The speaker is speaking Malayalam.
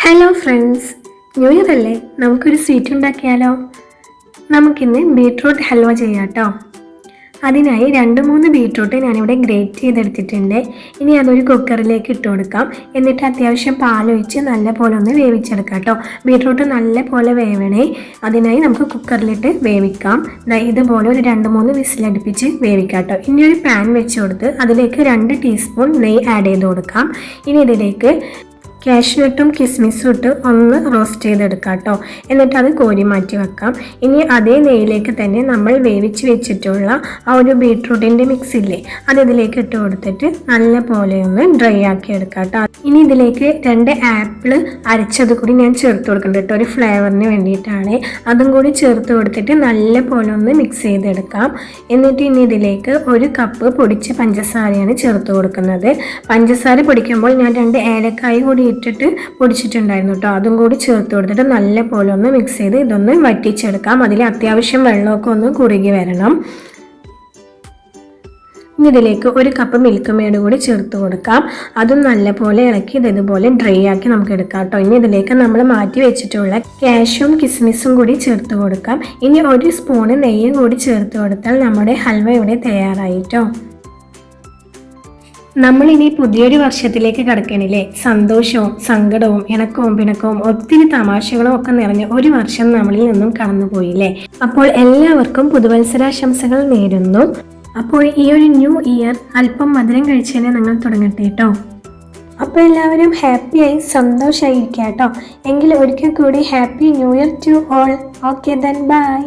ഹലോ ഫ്രണ്ട്സ്, ന്യൂ ഇയർ അല്ലേ? നമുക്കൊരു സ്വീറ്റ് ഉണ്ടാക്കിയാലോ? നമുക്കിന്ന് ബീട്രൂട്ട് ഹൽവ ചെയ്യാം കേട്ടോ. അതിനായി 2-3 ബീട്രൂട്ട് ഞാനിവിടെ ഗ്രേറ്റ് ചെയ്തെടുത്തിട്ടുണ്ട്. ഇനി അതൊരു കുക്കറിലേക്ക് ഇട്ട് കൊടുക്കാം. എന്നിട്ട് അത്യാവശ്യം പാലൊഴിച്ച് നല്ല പോലെ ഒന്ന് വേവിച്ചെടുക്കാം കേട്ടോ. ബീട്രൂട്ട് നല്ല പോലെ വേവണേ, അതിനായി നമുക്ക് കുക്കറിലിട്ട് വേവിക്കാം. ഇതുപോലെ ഒരു 2-3 വിസിലടുപ്പിച്ച് വേവിക്കാം കേട്ടോ. ഇനി ഒരു പാൻ വെച്ച് കൊടുത്ത് അതിലേക്ക് 2 ടീസ്പൂൺ നെയ്യ് ആഡ് ചെയ്ത് കൊടുക്കാം. ഇനി ഇതിലേക്ക് കാഷ്നട്ടും കിസ്മിസും ഇട്ട് ഒന്ന് റോസ്റ്റ് ചെയ്തെടുക്കാം കേട്ടോ. എന്നിട്ട് അത് കോരി മാറ്റി വെക്കാം. ഇനി അതേ നെയ്യിലേക്ക് തന്നെ നമ്മൾ വേവിച്ച് വെച്ചിട്ടുള്ള ആ ഒരു ബീട്രൂട്ടിൻ്റെ മിക്സ് ഇല്ലേ, അത് ഇതിലേക്ക് ഇട്ട് കൊടുത്തിട്ട് നല്ല പോലെ ഒന്ന് ഡ്രൈ ആക്കി എടുക്കാം കേട്ടോ. ഇനി ഇതിലേക്ക് 2 ആപ്പിൾ അരച്ചത് കൂടി ഞാൻ ചേർത്ത് കൊടുക്കുന്നുണ്ട് കേട്ടോ, ഒരു ഫ്ലേവറിന് വേണ്ടിയിട്ടാണ്. അതും കൂടി ചേർത്ത് കൊടുത്തിട്ട് നല്ല പോലെ ഒന്ന് മിക്സ് ചെയ്തെടുക്കാം. എന്നിട്ട് ഇനി ഇതിലേക്ക് 1 കപ്പ് പൊടിച്ച പഞ്ചസാരയാണ് ചേർത്ത് കൊടുക്കുന്നത്. പഞ്ചസാര പൊടിക്കുമ്പോൾ ഞാൻ 2 ഏലക്കായ കൂടി ഇട്ടിട്ട് പൊടിച്ചിട്ടുണ്ടായിരുന്നു കേട്ടോ. അതും കൂടി ചേർത്ത് കൊടുത്തിട്ട് നല്ല പോലെ ഒന്ന് മിക്സ് ചെയ്ത് ഇതൊന്ന് വറ്റിച്ചെടുക്കാം. അതിൽ അത്യാവശ്യം വെള്ളമൊക്കെ ഒന്ന് കുറുകി വരണം. ഇനി ഇതിലേക്ക് 1 കപ്പ് മിൽക്ക് മെയ്ഡ് കൂടി ചേർത്ത് കൊടുക്കാം. അതും നല്ല പോലെ ഇളക്കി ഇതുപോലെ ഡ്രൈ ആക്കി നമുക്ക് എടുക്കാം കേട്ടോ. ഇനി ഇതിലേക്ക് നമ്മൾ മാറ്റി വെച്ചിട്ടുള്ള കാഷ്യൂം കിസ്മിസും കൂടി ചേർത്ത് കൊടുക്കാം. ഇനി 1 സ്പൂണ് നെയ്യ് കൂടി ചേർത്ത് കൊടുത്താൽ നമ്മുടെ ഹൽവ ഇവിടെ തയ്യാറായിട്ടോ. നമ്മളിനി പുതിയൊരു വർഷത്തിലേക്ക് കടക്കണില്ലേ? സന്തോഷവും സങ്കടവും ഇണക്കവും പിണക്കവും ഒത്തിരി തമാശകളും ഒക്കെ നിറഞ്ഞ ഒരു വർഷം നമ്മളിൽ നിന്നും കടന്നുപോയില്ലേ? അപ്പോൾ എല്ലാവർക്കും പുതുവത്സരാശംസകൾ നേരുന്നു. അപ്പോൾ ഈ ഒരു ന്യൂ ഇയർ അല്പം മധുരം കഴിച്ചതിനെ നിങ്ങൾ തുടങ്ങട്ടെ കേട്ടോ. അപ്പോൾ എല്ലാവരും ഹാപ്പിയായി സന്തോഷമായിരിക്കാം കേട്ടോ. എങ്കിൽ ഒരിക്കൽ കൂടി happy new year to all. Okay then by.